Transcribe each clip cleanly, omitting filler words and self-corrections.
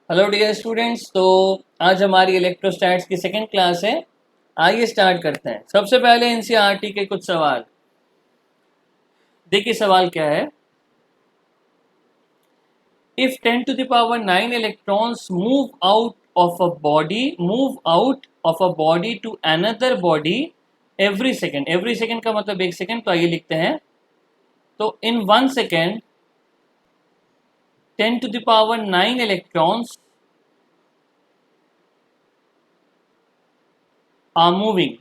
Hello dear students. तो आज हमारी इलेक्ट्रोस्टैट्स की सेकंड क्लास है। आइए स्टार्ट करते हैं। सबसे पहले एनसीईआरटी के कुछ सवाल देखिए। सवाल क्या है? If 10 to the power 9 electrons move out of a body to another body every second का मतलब एक सेकेंड, तो आइए लिखते हैं। तो in 1 second 10 to the power 9 electrons are moving.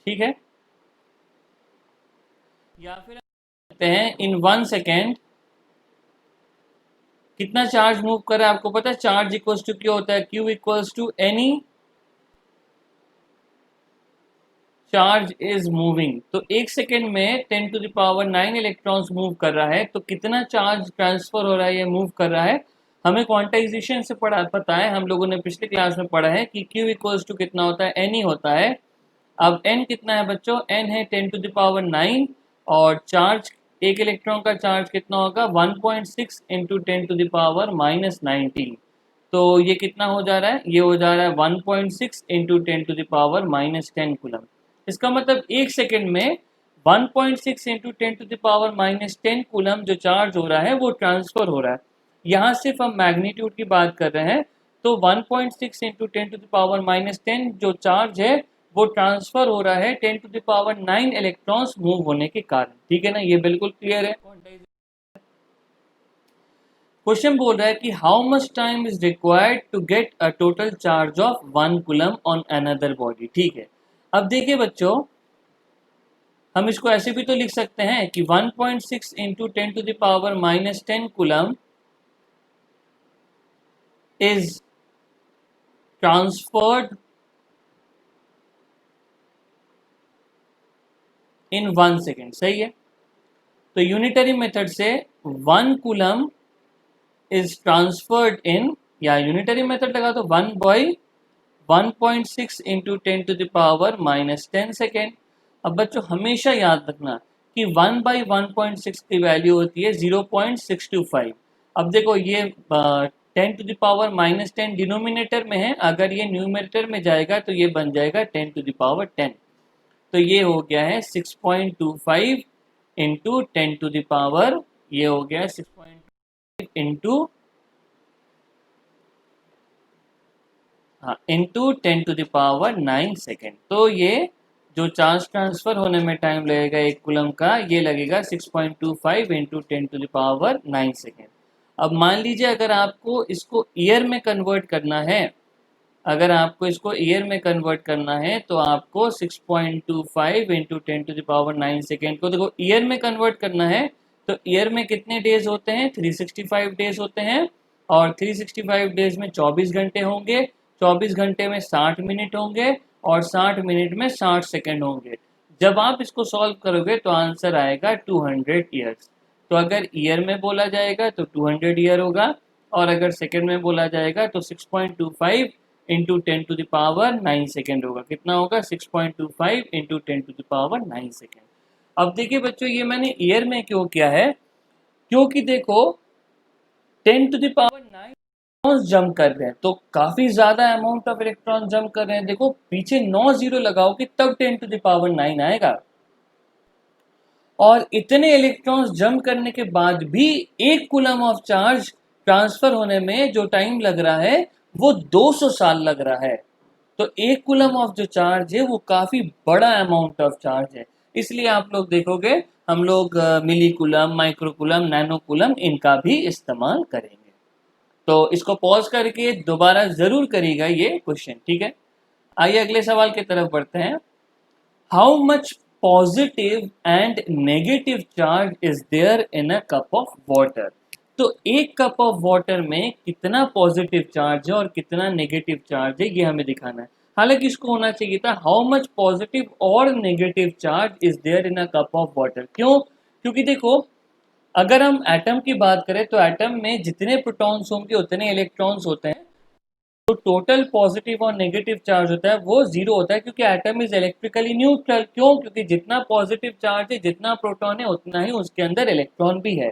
ठीक है, या फिर कहते हैं इन 1 सेकेंड कितना चार्ज मूव कर रहा है। आपको पता है चार्ज इक्वल्स टू क्या होता है? Q equals to any charge is moving. तो 1 सेकेंड में 10 to the power 9 electrons move कर रहा है, तो कितना चार्ज ट्रांसफर हो रहा है या मूव कर रहा है। हमें क्वांटाइजेशन से पता है, हम लोगों ने पिछले क्लास में पढ़ा है कि क्यू इक्वल्स टू कितना होता है? एन ही होता है। अब एन कितना है बच्चों? एन है 10 टू द पावर 9 और चार्ज, एक इलेक्ट्रॉन का चार्ज कितना होगा? 1.6 इंटू 10 टू द पावर -19। तो ये कितना हो जा रहा है? ये हो जा रहा है 1.6 into 10 to the power -10 coulomb. इसका मतलब 1 सेकेंड में 1.6 into 10 to the power -10 coulomb जो चार्ज हो रहा है वो ट्रांसफर हो रहा है। यहाँ सिर्फ हम मैग्नीट्यूड की बात कर रहे हैं। तो 1.6 इंटू 10 टू द पावर -10 जो चार्ज है वो ट्रांसफर हो रहा है 10 to the power 9 electrons move होने के कारण। ठीक है ना, ये बिल्कुल क्लियर है। क्वेश्चन बोल रहा है कि how much time is required to get a total charge of 1 coulomb on another body. ठीक है, अब देखिए बच्चों, हम इसको ऐसे भी तो लिख सकते हैं कि 1.6 into 10 to the power -10 coulomb is transferred in 1 second. सही है। तो यूनिटरी मेथड से 1 कूलम इज ट्रांसफर्ड इन, या यूनिटरी मेथड लगा तो 1/1.6 into 10 to the power -10 second. अब बच्चों हमेशा याद रखना कि 1/1.6 की वैल्यू होती है 0.625। अब देखो ये 10 टू द पावर -10 डिनोमिनेटर में है, अगर ये न्यूमरेटर में जाएगा तो ये बन जाएगा 10 टू द पावर 10। तो ये हो गया है 6.25 इंटू 10 टू द पावर, ये हो गया 6.5 इंटू, हाँ, into 10 to the power 9 second. तो ये जो चार्ज ट्रांसफर होने में टाइम लगेगा 1 कूलम का, ये लगेगा 6.25 into 10 to the power 9 second. अब मान लीजिए अगर आपको इसको ईयर में कन्वर्ट करना है, अगर आपको इसको ईयर में कन्वर्ट करना है तो आपको 6.25 into 10 to the power 9 second को देखो ईयर में कन्वर्ट करना है। तो ईयर में कितने डेज होते हैं? 365 डेज होते हैं। और 365 डेज में 24 घंटे होंगे। 24 घंटे में 60 मिनट होंगे और 60 मिनट में 60 सेकेंड होंगे। जब आप इसको सॉल्व करोगे तो आंसर आएगा 200 ईयर्स। तो अगर ईयर में बोला जाएगा तो 200 ईयर होगा, और अगर सेकेंड में बोला जाएगा तो 6.25 into 10 to the power 9 second होगा। कितना होगा? 6.25 into 10 to the power 9 second. अब देखिए बच्चों, ये मैंने ईयर में क्यों किया है? क्योंकि देखो 10 to the power 9 electrons jump कर रहे हैं, तो काफी ज्यादा अमाउंट ऑफ इलेक्ट्रॉन जंप कर रहे हैं। देखो पीछे 9 जीरो लगाओगे तब 10 टू द पावर 9 आएगा। और इतने इलेक्ट्रॉन्स जंप करने के बाद भी 1 कूलम ऑफ चार्ज ट्रांसफर होने में जो टाइम लग रहा है वो 200 साल लग रहा है। तो 1 कूलम ऑफ जो चार्ज है वो काफी बड़ा अमाउंट ऑफ चार्ज है। इसलिए आप लोग देखोगे हम लोग milli coulomb, micro coulomb, nano coulomb इनका भी इस्तेमाल करेंगे। तो इसको पॉज करके दोबारा जरूर करिएगा ये क्वेश्चन। ठीक है, आइए अगले सवाल की तरफ बढ़ते हैं। How much positive and negative charge is there in a cup of water. तो एक कप ऑफ वाटर में कितना पॉजिटिव चार्ज है और कितना नेगेटिव चार्ज है ये हमें दिखाना है। हालांकि इसको होना चाहिए था हाउ मच पॉजिटिव और negative charge is there in a cup of water. क्यों? क्योंकि देखो अगर हम एटम की बात करें तो एटम में जितने प्रोटॉन्स होंगे उतने इलेक्ट्रॉन्स होते हैं। तो टोटल पॉजिटिव और नेगेटिव चार्ज होता है वो जीरो होता है, क्योंकि एटम इज इलेक्ट्रिकली न्यूट्रल। क्यों? क्योंकि जितना पॉजिटिव चार्ज है, जितना प्रोटॉन है, उतना ही उसके अंदर इलेक्ट्रॉन भी है।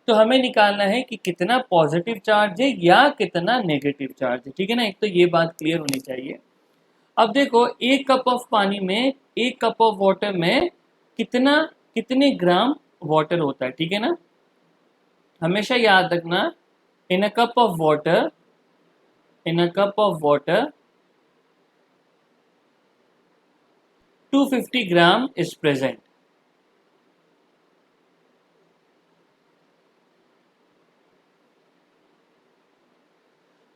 तो हमें निकालना है कि कितना पॉजिटिव चार्ज है या कितना नेगेटिव चार्ज है, ठीक है ना। एक तो ये बात क्लियर होनी चाहिए। अब देखो, एक कप ऑफ पानी में, एक कप ऑफ वाटर में कितना, कितने ग्राम वाटर होता है, ठीक है ना। हमेशा याद रखना, in a cup of water, in a cup of water 250 gram is present.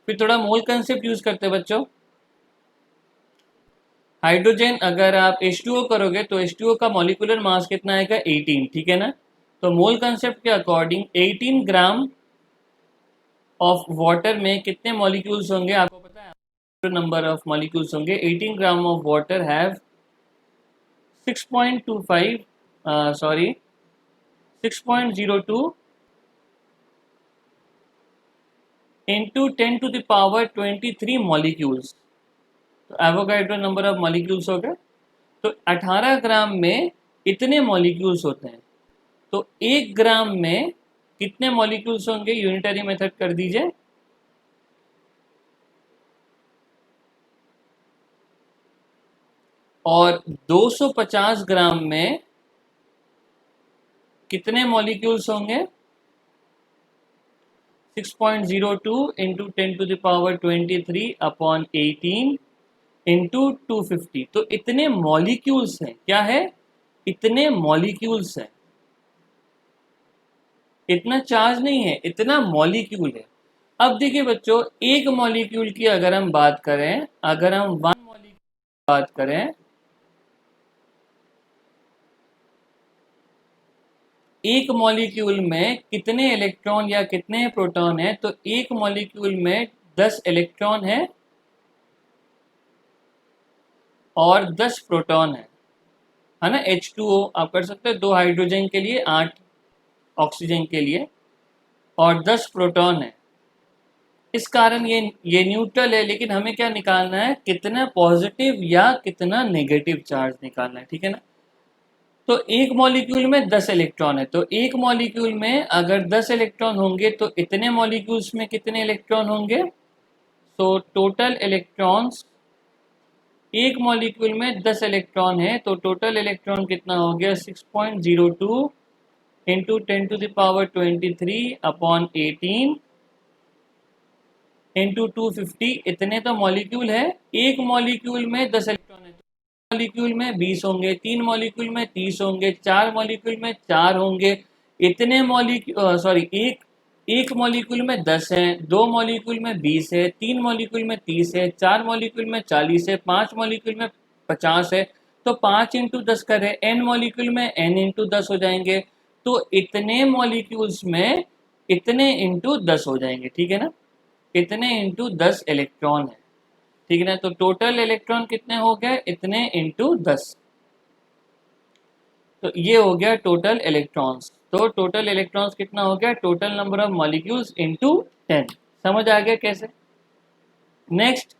फिर थोड़ा मोल कंसेप्ट यूज करते हैं बच्चों। हाइड्रोजन अगर आप H2O करोगे तो H2O का मॉलिक्यूलर मास कितना आएगा, 18, ठीक है ना। तो मोल कंसेप्ट के अकॉर्डिंग 18 ग्राम ऑफ वाटर में कितने मॉलिक्यूल्स होंगे आपको पता है। नंबर ऑफ मॉलिक्यूल्स होंगे, 18 gram of water have 6.25 sorry 6.02 into 10 to the power 23 molecules. तो एवोगाड्रो नंबर ऑफ मॉलिक्यूल्स हो गए। तो 18 ग्राम में इतने मॉलिक्यूल्स होते हैं। तो 1 ग्राम में कितने मॉलिक्यूल्स होंगे, यूनिटरी मेथड कर दीजिए। और 250 ग्राम में कितने मॉलिक्यूल्स होंगे, 6.02 into 10 to the power 23 upon 18 into 250। तो इतने मॉलिक्यूल्स हैं, क्या है, इतने मॉलिक्यूल्स हैं। इतना चार्ज नहीं है, इतना मॉलिक्यूल है। अब देखिए बच्चों, एक मॉलिक्यूल की अगर हम बात करें, अगर हम वन मॉलिक्यूल की बात करें, एक मॉलिक्यूल में कितने इलेक्ट्रॉन या कितने प्रोटॉन है, तो एक मॉलिक्यूल में 10 इलेक्ट्रॉन है और 10 प्रोटॉन है ना। H2O आप कर सकते हो, 2 हाइड्रोजन के लिए, 8 ऑक्सीजन के लिए, और 10 प्रोटॉन है। इस कारण ये न्यूट्रल है, लेकिन हमें क्या निकालना है, कितना पॉजिटिव या कितना नेगेटिव चार्ज निकालना है, ठीक है ना। तो एक मॉलिक्यूल में 10 इलेक्ट्रॉन है, तो एक मॉलिक्यूल में अगर 10 इलेक्ट्रॉन होंगे तो इतने मॉलिक्यूल्स में कितने इलेक्ट्रॉन होंगे। तो टोटल इलेक्ट्रॉन्स, एक मॉलिक्यूल में 10 इलेक्ट्रॉन है तो टोटल इलेक्ट्रॉन कितना हो गया, 6.02 into 10 to the power 23 upon 18 into 250। इतने तो मॉलिक्यूल है। एक मॉलिक्यूल में 10 इलेक्ट्रॉन है, मॉलिक्यूल में 20 होंगे, 3 मॉलिक्यूल में 30 होंगे, 4 मॉलिक्यूल में 4 होंगे। इतने मॉलिक्यूल, सॉरी, एक मॉलिक्यूल में 10 है, 2 मॉलिक्यूल में 20 है, 3 मॉलिक्यूल में 30 है, 4 मॉलिक्यूल में 40 है, 5 मॉलिक्यूल में 50 है। तो 5 इंटू 10 करें, n मॉलिक्यूल में n इंटू 10 हो जाएंगे। तो इतने मॉलिक्यूल्स में इतने इंटू 10 हो जाएंगे, ठीक है ना। इतने इंटू 10 इलेक्ट्रॉन है, ठीक है ना। तो टोटल इलेक्ट्रॉन कितने हो गए, इतने इंटू 10। तो ये हो गया टोटल इलेक्ट्रॉन्स। तो टोटल इलेक्ट्रॉन्स कितना हो गया, total number of molecules into 10। समझ आ गया कैसे। नेक्स्ट,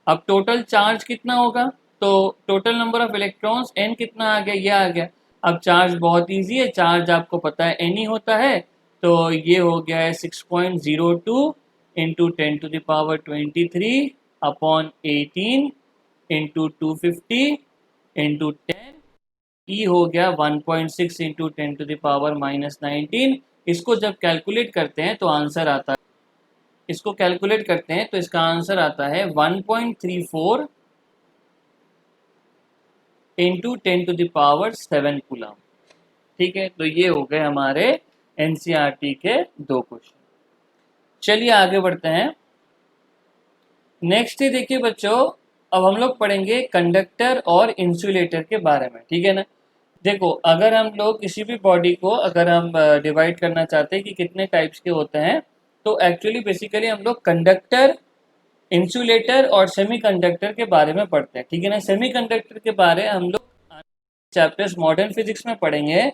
अब टोटल चार्ज कितना होगा, तो total number of electrons n कितना आ गया, ये आ गया। अब चार्ज बहुत इजी है, चार्ज आपको पता है n ही होता है। तो ये हो गया है 6.02 into 10 to the power 23 upon 18 into 250 into 10। E हो गया 1.6 इंटू 10 टू द पावर -19। इसको जब कैलकुलेट करते हैं तो आंसर आता है, इसको कैलकुलेट करते हैं तो इसका आंसर आता है 1.34 into 10 to the power 7 coulomb. ठीक है, तो ये हो गए हमारे एनसीईआरटी के 2 क्वेश्चन। चलिए आगे बढ़ते हैं। नेक्स्ट है, देखिए बच्चों, अब हम लोग पढ़ेंगे कंडक्टर और इंसुलेटर के बारे में, ठीक है ना। देखो, अगर हम लोग किसी भी बॉडी को अगर हम डिवाइड करना चाहते हैं कि कितने टाइप्स के होते हैं, तो एक्चुअली बेसिकली हम लोग कंडक्टर, इंसुलेटर और सेमीकंडक्टर के बारे में पढ़ते हैं, ठीक है ना। सेमीकंडक्टर के बारे हम लोग चैप्टर्स मॉडर्न फिजिक्स में पढ़ेंगे।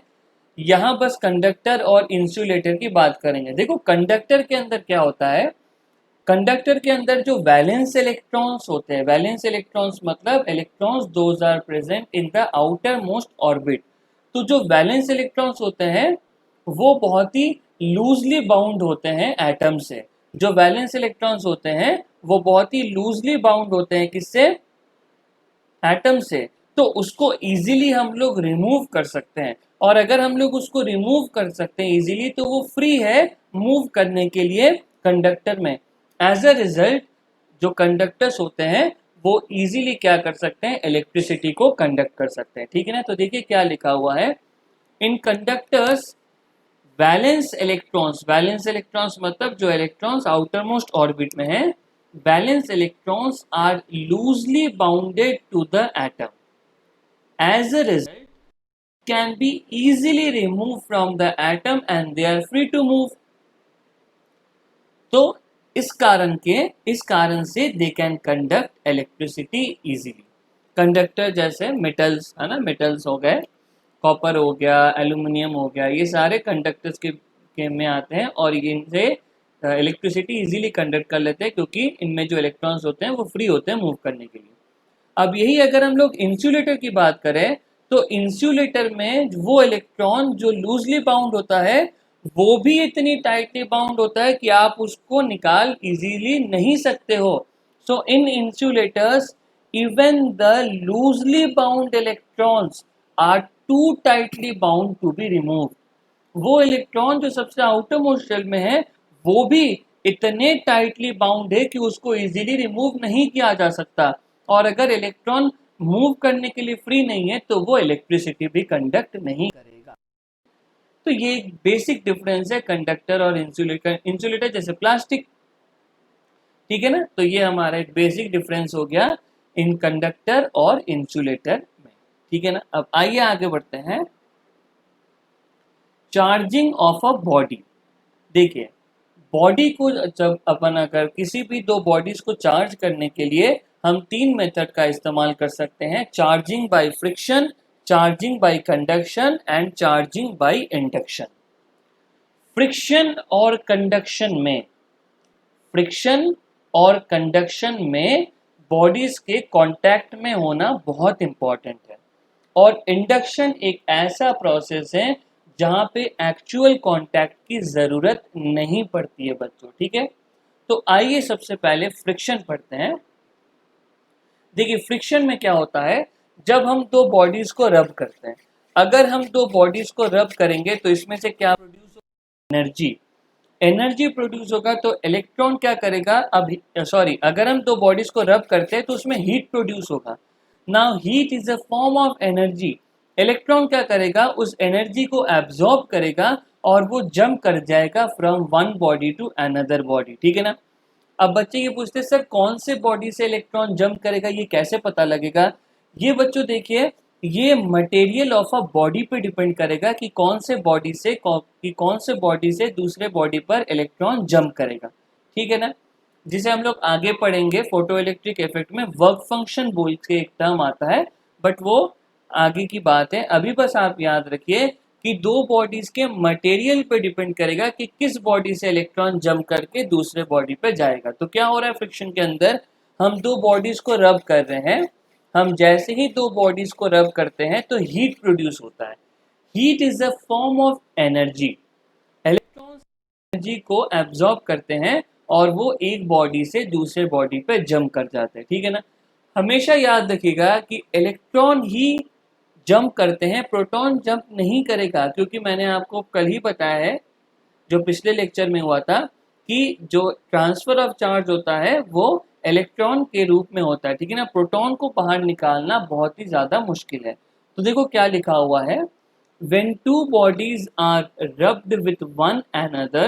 यहाँ बस कंडक्टर और इंसुलेटर की बात करेंगे। देखो, कंडक्टर के अंदर क्या होता है, कंडक्टर के अंदर जो वैलेंस इलेक्ट्रॉन्स होते हैं, वैलेंस इलेक्ट्रॉन्स मतलब electrons those are present in the outer most orbit. तो जो वैलेंस इलेक्ट्रॉन्स होते हैं वो बहुत ही लूजली बाउंड होते हैं एटम से। जो वैलेंस इलेक्ट्रॉन्स होते हैं वो बहुत ही लूजली बाउंड होते हैं, किससे? एटम से। तो उसको इजीली हम लोग रिमूव कर सकते हैं, और अगर हम लोग उसको रिमूव कर सकते हैं इजीली तो वो फ्री है मूव करने के लिए कंडक्टर में। एज अ रिजल्ट जो कंडक्टर्स होते हैं वो इजीली क्या कर सकते हैं? इलेक्ट्रिसिटी को कंडक्ट कर सकते हैं। ठीक है ना? तो देखिए क्या लिखा हुआ है, इन कंडक्टर्स वैलेंस इलेक्ट्रॉन्स मतलब जो इलेक्ट्रॉन्स आउटर मोस्ट ऑर्बिट में है, valence electrons are loosely bounded to the atom. As a result can be easily removed from the atom and they are free to move। तो इस कारण से they can conduct electricity easily. Conductor जैसे metals है ना, metals हो गए, copper हो गया, एल्यूमिनियम हो गया, ये सारे कंडक्टर्स के में आते हैं और इनसे इलेक्ट्रिसिटी इजीली कंडक्ट कर लेते हैं, क्योंकि इनमें जो इलेक्ट्रॉन्स होते हैं वो फ्री होते हैं मूव करने के लिए। अब यही अगर हम लोग इंसुलेटर की बात करें तो इंसुलेटर में वो इलेक्ट्रॉन जो लूजली बाउंड होता है वो भी इतनी टाइटली बाउंड होता है कि आप उसको निकाल इजीली नहीं सकते हो। So in insulators even the loosely bound electrons are too tightly bound to be remove. वो इलेक्ट्रॉन जो सबसे आउटर मोस्ट शेल में है वो भी इतने टाइटली बाउंड है कि उसको इजीली रिमूव नहीं किया जा सकता, और अगर इलेक्ट्रॉन मूव करने के लिए फ्री नहीं है तो वो इलेक्ट्रिसिटी भी कंडक्ट नहीं करेगा। तो ये एक बेसिक डिफरेंस है कंडक्टर और इंसुलेटर। इंसुलेटर जैसे प्लास्टिक, ठीक है ना? तो ये हमारा एक बेसिक डिफरेंस हो गया इन कंडक्टर और इंसुलेटर में। ठीक है ना? अब आइए आगे बढ़ते हैं। Charging of a body. देखिए, बॉडी को जब अपन अगर किसी भी दो बॉडीज को चार्ज करने के लिए हम तीन मेथड का इस्तेमाल कर सकते हैं: charging by friction, charging by conduction and charging by induction. Friction और कंडक्शन में फ्रिक्शन और कंडक्शन में बॉडीज के कांटेक्ट में होना बहुत इंपॉर्टेंट है, और इंडक्शन एक ऐसा प्रोसेस है जहां पे एक्चुअल कांटेक्ट की जरूरत नहीं पड़ती है बच्चों। ठीक है? तो आइए सबसे पहले फ्रिक्शन पढ़ते हैं। देखिए, फ्रिक्शन में क्या होता है, जब हम दो बॉडीज को रब करते हैं, अगर हम दो बॉडीज को रब करेंगे तो इसमें से क्या प्रोड्यूस होगा? एनर्जी। एनर्जी प्रोड्यूस होगा तो इलेक्ट्रॉन क्या करेगा? अब सॉरी, अगर हम दो बॉडीज को रब करते हैं तो उसमें हीट प्रोड्यूस होगा। Now heat is a form of energy. Electron क्या करेगा? उस एनर्जी को एब्जॉर्ब करेगा और वो जंप कर जाएगा from one body to another body. ठीक है ना? अब बच्चे ये पूछते सर कौन से बॉडी से इलेक्ट्रॉन जंप करेगा, ये कैसे पता लगेगा? ये बच्चों देखिए, ये मटेरियल ऑफ अ बॉडी पे डिपेंड करेगा कि कौन से बॉडी से दूसरे बॉडी पर इलेक्ट्रॉन जंप करेगा। ठीक है ना? जिसे हम लोग आगे पढ़ेंगे फोटो इलेक्ट्रिक इफेक्ट में, वर्क फंक्शन बोल के एक टर्म आता है, बट वो आगे की बात है। अभी बस आप याद रखिए कि दो बॉडीज के मटेरियल पे डिपेंड करेगा कि किस बॉडी से इलेक्ट्रॉन जंप करके दूसरे बॉडी पे जाएगा। तो क्या हो रहा है फ्रिक्शन के अंदर, हम दो बॉडीज को रब कर रहे हैं, हम जैसे ही दो बॉडीज को रब करते हैं तो हीट प्रोड्यूस होता है। Heat is a form of energy. Electrons energy को एब्जॉर्ब करते हैं और वो एक बॉडी से दूसरे बॉडी पे जंप कर जाते हैं। ठीक है ना? हमेशा याद रखिएगा कि इलेक्ट्रॉन ही जंप करते हैं, प्रोटॉन जंप नहीं करेगा, क्योंकि मैंने आपको कल ही बताया है जो पिछले लेक्चर में हुआ था कि जो ट्रांसफर ऑफ चार्ज होता है वो इलेक्ट्रॉन के रूप में होता है। ठीक है ना? प्रोटॉन को बाहर निकालना बहुत ही ज्यादा मुश्किल है। तो देखो क्या लिखा हुआ है, when two bodies are rubbed with one another,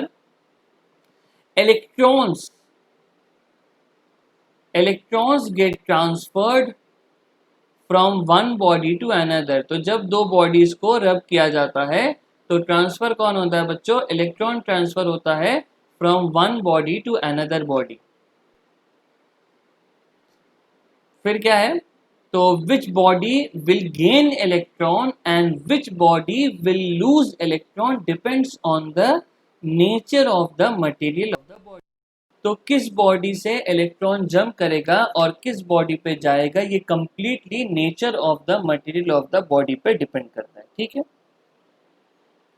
electrons electrons get transferred from one body to another. तो जब दो बॉडीज को रब किया जाता है तो ट्रांसफर कौन होता है बच्चों? इलेक्ट्रॉन ट्रांसफर होता है from one body to another body. फिर क्या है? तो which body will gain electron and which body will lose electron depends on the nature of the material of the body. तो किस बॉडी से इलेक्ट्रॉन जंप करेगा और किस बॉडी पे जाएगा, ये completely nature of the material of the body पे डिपेंड करता है। ठीक है?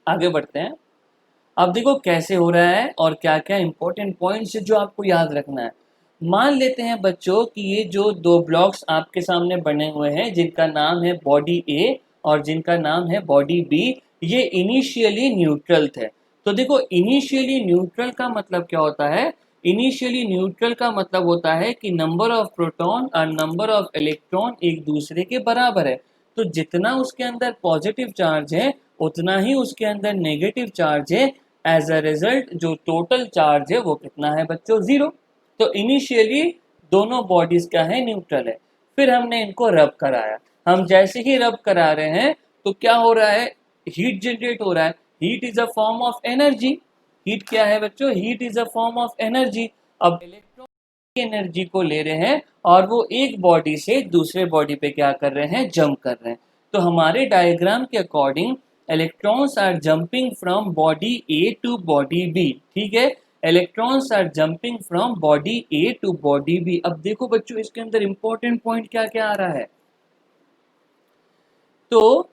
आगे बढ़ते हैं। अब देखो कैसे हो रहा है और क्या क्या इंपॉर्टेंट पॉइंट्स है जो आपको याद रखना है। मान लेते हैं बच्चों कि ये जो दो ब्लॉक्स आपके सामने बने हुए हैं जिनका नाम है बॉडी ए और जिनका नाम है बॉडी बी, ये इनिशियली न्यूट्रल थे। तो देखो इनिशियली न्यूट्रल का मतलब क्या होता है? इनिशियली न्यूट्रल का मतलब होता है कि नंबर ऑफ प्रोटॉन और नंबर ऑफ इलेक्ट्रॉन एक दूसरे के बराबर है। तो जितना उसके अंदर पॉजिटिव चार्ज है उतना ही उसके अंदर नेगेटिव चार्ज है। एज अ रिजल्ट जो टोटल चार्ज है वो कितना है बच्चों? जीरो। तो इनिशियली दोनों बॉडीज क्या है? न्यूट्रल है। फिर हमने इनको रब कराया। हम जैसे ही रब करा रहे हैं तो क्या हो रहा है? हीट जनरेट हो रहा है। Heat is a form of energy. Heat क्या है बच्चों? Heat is a form of energy. अब इलेक्ट्रॉन की एनर्जी को ले रहे हैं और वो एक बॉडी से दूसरे बॉडी पे क्या कर रहे हैं? जंप कर रहे हैं। तो हमारे डायग्राम के according electrons are jumping from body A to body B. ठीक है, electrons are jumping from body A to body B. अब देखो बच्चों इसके अंदर इंपॉर्टेंट पॉइंट क्या क्या आ रहा है। तो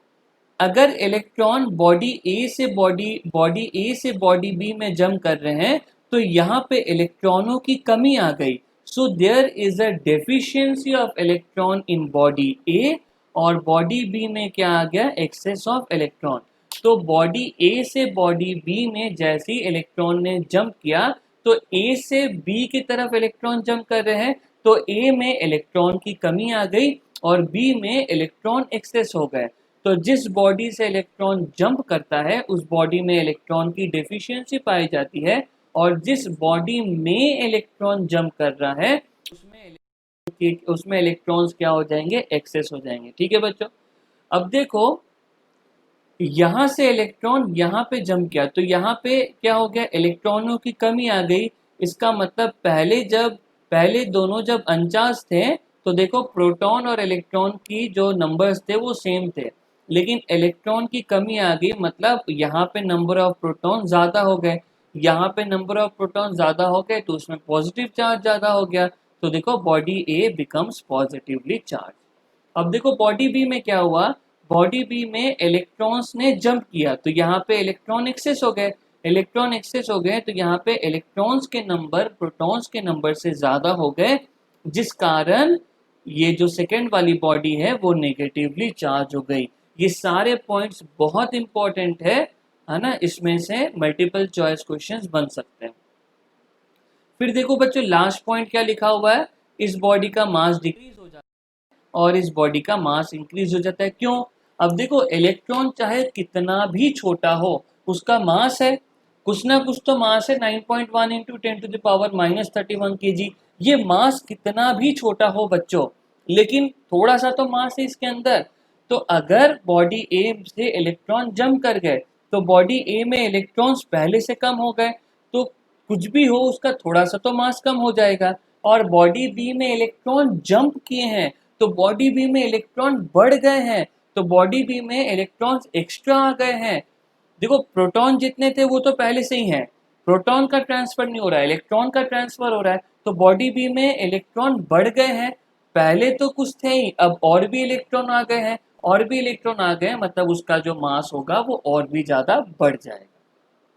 अगर इलेक्ट्रॉन बॉडी ए से बॉडी बी में जंप कर रहे हैं तो यहाँ पे इलेक्ट्रॉनों की कमी आ गई। So there is a deficiency of electron in body A और बॉडी बी में क्या आ गया? Excess of electron. तो बॉडी ए से बॉडी बी में जैसे ही इलेक्ट्रॉन ने जंप किया तो ए से बी की तरफ इलेक्ट्रॉन जंप कर रहे हैं तो ए में इलेक्ट्रॉन की कमी आ गई और बी में इलेक्ट्रॉन एक्सेस हो गए। तो जिस बॉडी से इलेक्ट्रॉन जंप करता है उस बॉडी में इलेक्ट्रॉन की डेफिशिएंसी पाई जाती है और जिस बॉडी में इलेक्ट्रॉन जंप कर रहा है उसमें इलेक्ट्रॉन्स क्या हो जाएंगे? एक्सेस हो जाएंगे। ठीक है बच्चों, अब देखो यहाँ से इलेक्ट्रॉन यहाँ पे जंप किया तो यहाँ पे क्या हो गया? इलेक्ट्रॉनों की कमी आ गई। इसका मतलब पहले दोनों जब अनचार्ज थे तो देखो प्रोटॉन और इलेक्ट्रॉन की जो नंबर्स थे वो सेम थे, लेकिन इलेक्ट्रॉन की कमी आ गई मतलब यहाँ पे नंबर ऑफ प्रोटॉन ज़्यादा हो गए। यहाँ पे नंबर ऑफ प्रोटॉन ज़्यादा हो गए तो उसमें पॉजिटिव चार्ज ज़्यादा हो गया। तो देखो बॉडी ए बिकम्स पॉजिटिवली चार्ज। अब देखो बॉडी बी में क्या हुआ? बॉडी बी में इलेक्ट्रॉन्स ने जंप किया तो यहाँ पे इलेक्ट्रॉन एक्सेस हो गए। इलेक्ट्रॉन एक्सेस हो गए तो यहाँ पे इलेक्ट्रॉन्स के नंबर प्रोटॉन्स के नंबर से ज़्यादा हो गए, जिस कारण ये जो सेकेंड वाली बॉडी है वो नेगेटिवली चार्ज हो गई। ये सारे पॉइंट्स बहुत इंपॉर्टेंट है ना? इसमें से मल्टीपल चॉइस क्वेश्चंस बन सकते हैं। फिर देखो बच्चों लास्ट पॉइंट क्या लिखा हुआ है? इस बॉडी का मास डिक्रीज हो जाता है और इस बॉडी का मास इंक्रीज हो जाता है। क्यों? अब देखो इलेक्ट्रॉन चाहे कितना भी छोटा हो उसका मास है, कुछ ना कुछ तो मास है। 9.1 इंटू 10⁻³ kg। ये मास कितना भी छोटा हो बच्चों लेकिन थोड़ा सा तो मास है इसके अंदर। तो अगर बॉडी ए से इलेक्ट्रॉन जंप कर गए तो बॉडी ए में इलेक्ट्रॉन्स पहले से कम हो गए तो कुछ भी हो उसका थोड़ा सा तो मास कम हो जाएगा। और बॉडी बी में इलेक्ट्रॉन जंप किए हैं तो बॉडी बी में इलेक्ट्रॉन बढ़ गए हैं तो बॉडी बी में इलेक्ट्रॉन्स एक्स्ट्रा आ गए हैं। देखो प्रोटॉन जितने थे वो तो पहले से ही हैं, प्रोटॉन का ट्रांसफर नहीं हो रहा है, इलेक्ट्रॉन का ट्रांसफर हो रहा है। तो बॉडी बी में इलेक्ट्रॉन बढ़ गए हैं, पहले तो कुछ थे ही अब और भी इलेक्ट्रॉन आ गए हैं, और भी इलेक्ट्रॉन आ गए मतलब उसका जो मास होगा वो और भी ज़्यादा बढ़ जाएगा।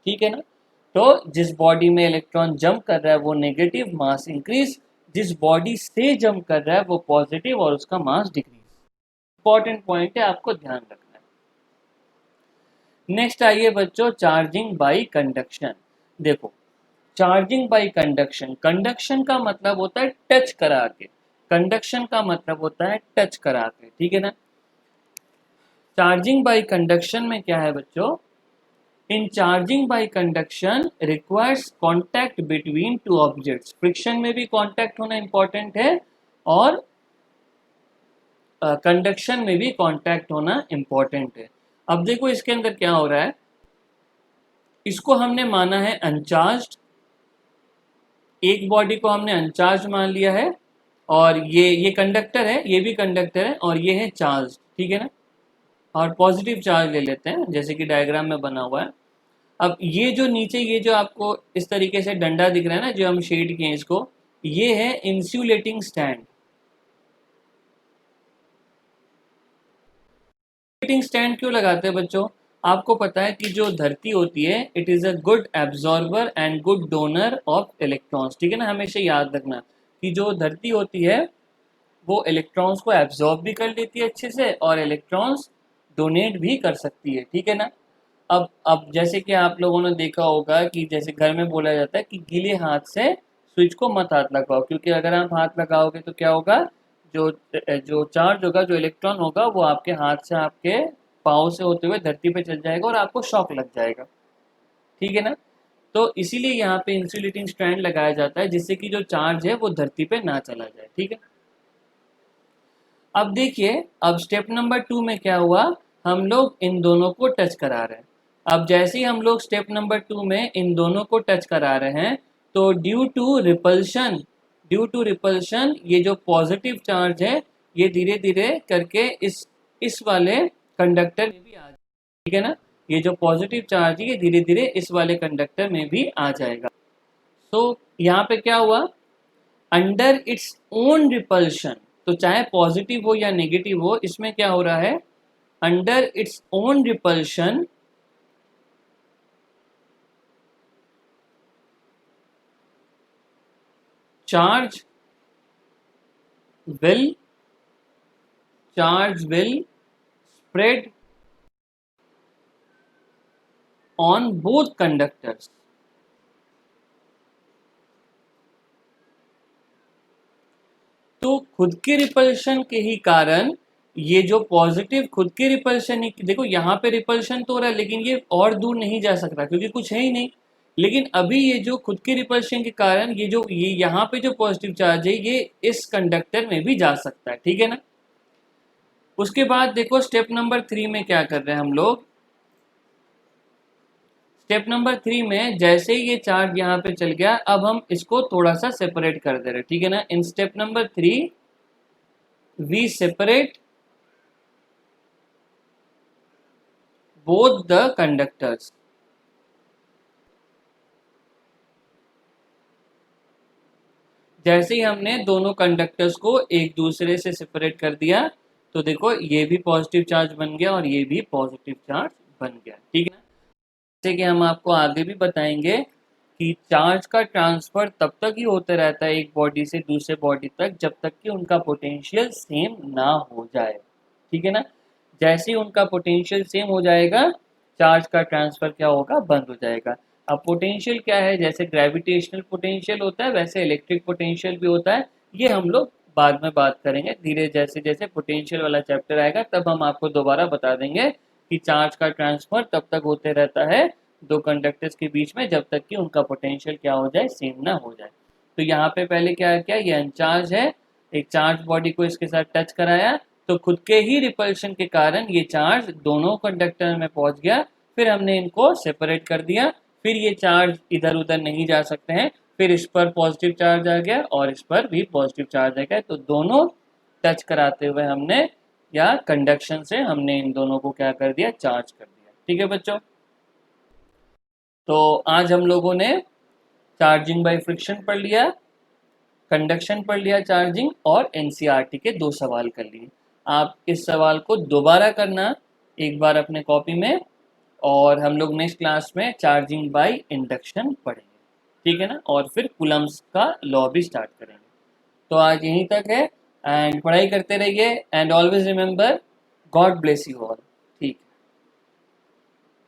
ठीक है ना? तो जिस बॉडी में इलेक्ट्रॉन जंप कर रहा है वो नेगेटिव, मास इंक्रीज। जिस बॉडी से जंप कर रहा है वो पॉजिटिव और उसका मास डिक्रीज। इंपॉर्टेंट पॉइंट है, आपको ध्यान रखना है। नेक्स्ट आइए बच्चों चार्जिंग बाई कंडक्शन। देखो चार्जिंग बाई कंडक्शन, कंडक्शन का मतलब होता है टच करा के, कंडक्शन का मतलब होता है टच करा के। ठीक है ना? चार्जिंग बाई कंडक्शन में क्या है बच्चों? In charging by conduction requires contact between two objects. Friction में भी कॉन्टैक्ट होना इंपॉर्टेंट है और कंडक्शन में भी कॉन्टैक्ट होना इंपॉर्टेंट है। अब देखो इसके अंदर क्या हो रहा है, इसको हमने माना है अनचार्ज्ड, एक बॉडी को हमने अनचार्ज मान लिया है और ये कंडक्टर है, ये भी कंडक्टर है और ये है चार्ज। ठीक है ना? और पॉजिटिव चार्ज ले लेते हैं जैसे कि डायग्राम में बना हुआ है। अब ये जो नीचे ये जो आपको इस तरीके से डंडा दिख रहा है ना जो हम शेड किए इसको, ये है इंसुलेटिंग स्टैंड। इंसुलेटिंग स्टैंड क्यों लगाते हैं बच्चों? आपको पता है कि जो धरती होती है it is a good absorber and good donor of electrons, ठीक है ना। हमेशा याद रखना कि जो धरती होती है वो इलेक्ट्रॉन्स को एब्जॉर्ब भी कर लेती है अच्छे से और इलेक्ट्रॉन्स डोनेट भी कर सकती है, ठीक है ना। अब जैसे कि आप लोगों ने देखा होगा कि जैसे घर में बोला जाता है कि गीले हाथ से स्विच को मत हाथ लगाओ, क्योंकि अगर आप हाथ लगाओगे तो क्या होगा, जो जो चार्ज होगा, जो इलेक्ट्रॉन होगा वो आपके हाथ से आपके पाँव से होते हुए धरती पे चल जाएगा और आपको शॉक लग जाएगा, ठीक है ना। तो इसीलिए यहाँ पे इंसुलेटिंग स्ट्रैंड लगाया जाता है जिससे कि जो चार्ज है वो धरती पे ना चला जाए, ठीक है। अब देखिए, अब स्टेप नंबर 2 में क्या हुआ, हम लोग इन दोनों को टच करा रहे हैं। अब जैसे ही हम लोग स्टेप नंबर 2 में इन दोनों को टच करा रहे हैं तो ड्यू टू रिपल्शन ये जो पॉजिटिव चार्ज है ये धीरे धीरे करके इस वाले कंडक्टर में भी आ जाएगा, ठीक है ना। ये जो पॉजिटिव चार्ज है ये धीरे धीरे इस वाले कंडक्टर में भी आ जाएगा। तो यहाँ पे क्या हुआ, अंडर इट्स ओन रिपल्शन, तो चाहे पॉजिटिव हो या नेगेटिव हो, इसमें क्या हो रहा है, under its own repulsion charge will spread on both conductors। तो खुद के रिपल्शन के ही कारण ये जो पॉजिटिव खुद के रिपल्शन ही, देखो यहाँ पे रिपल्शन तो हो रहा है लेकिन ये और दूर नहीं जा सकता क्योंकि कुछ है ही नहीं। लेकिन अभी ये जो खुद के रिपल्शन के कारण ये यहाँ पे जो पॉजिटिव चार्ज है ये इस कंडक्टर में भी जा सकता है, ठीक है ना। उसके बाद देखो स्टेप नंबर 3 में क्या कर रहे हैं हम लोग, स्टेप नंबर 3 में जैसे ही ये चार्ज यहाँ पे चल गया अब हम इसको थोड़ा सा सेपरेट कर दे रहे हैं, ठीक है ना। In step number 3 we separate both the conductors. जैसे ही हमने दोनों कंडक्टर्स को एक दूसरे से सेपरेट कर दिया तो देखो ये भी पॉजिटिव चार्ज बन गया और ये भी पॉजिटिव चार्ज बन गया, ठीक है ना। जैसे कि हम आपको आगे भी बताएंगे कि चार्ज का ट्रांसफर तब तक ही होता रहता है एक बॉडी से दूसरे बॉडी तक जब तक कि उनका पोटेंशियल सेम ना हो जाए, ठीक है ना। जैसे ही उनका पोटेंशियल सेम हो जाएगा चार्ज का ट्रांसफर क्या होगा, बंद हो जाएगा। अब पोटेंशियल क्या है, जैसे ग्रेविटेशनल पोटेंशियल होता है वैसे इलेक्ट्रिक पोटेंशियल भी होता है, ये हम लोग बाद में बात करेंगे धीरे, जैसे जैसे पोटेंशियल वाला चैप्टर आएगा तब हम आपको दोबारा बता देंगे कि चार्ज का ट्रांसफर तब तक होते रहता है दो कंडक्टर्स के बीच में जब तक कि उनका पोटेंशियल क्या हो जाए, सेम ना हो जाए। तो यहाँ पे पहले क्या किया, ये अनचार्ज है, एक चार्ज बॉडी को इसके साथ टच कराया तो खुद के ही रिपल्शन के कारण ये चार्ज दोनों कंडक्टर में पहुंच गया, फिर हमने इनको सेपरेट कर दिया, फिर ये चार्ज इधर उधर नहीं जा सकते हैं, फिर इस पर पॉजिटिव चार्ज आ गया और इस पर भी पॉजिटिव चार्ज आ गया, तो दोनों टच कराते हुए हमने या कंडक्शन से हमने इन दोनों को क्या कर दिया, चार्ज कर दिया, ठीक है बच्चों। तो आज हम लोगों ने चार्जिंग बाय फ्रिक्शन पढ़ लिया, कंडक्शन पढ़ लिया, चार्जिंग, और एनसीईआरटी के 2 सवाल कर लिए। आप इस सवाल को दोबारा करना एक बार अपने कॉपी में, और हम लोग नेक्स्ट क्लास में चार्जिंग बाय इंडक्शन पढ़ेंगे, ठीक है ना, और फिर कूलम्स का लॉ भी स्टार्ट करेंगे। तो आज यहीं तक है, एंड पढ़ाई करते रहिए, and always remember, God bless you all.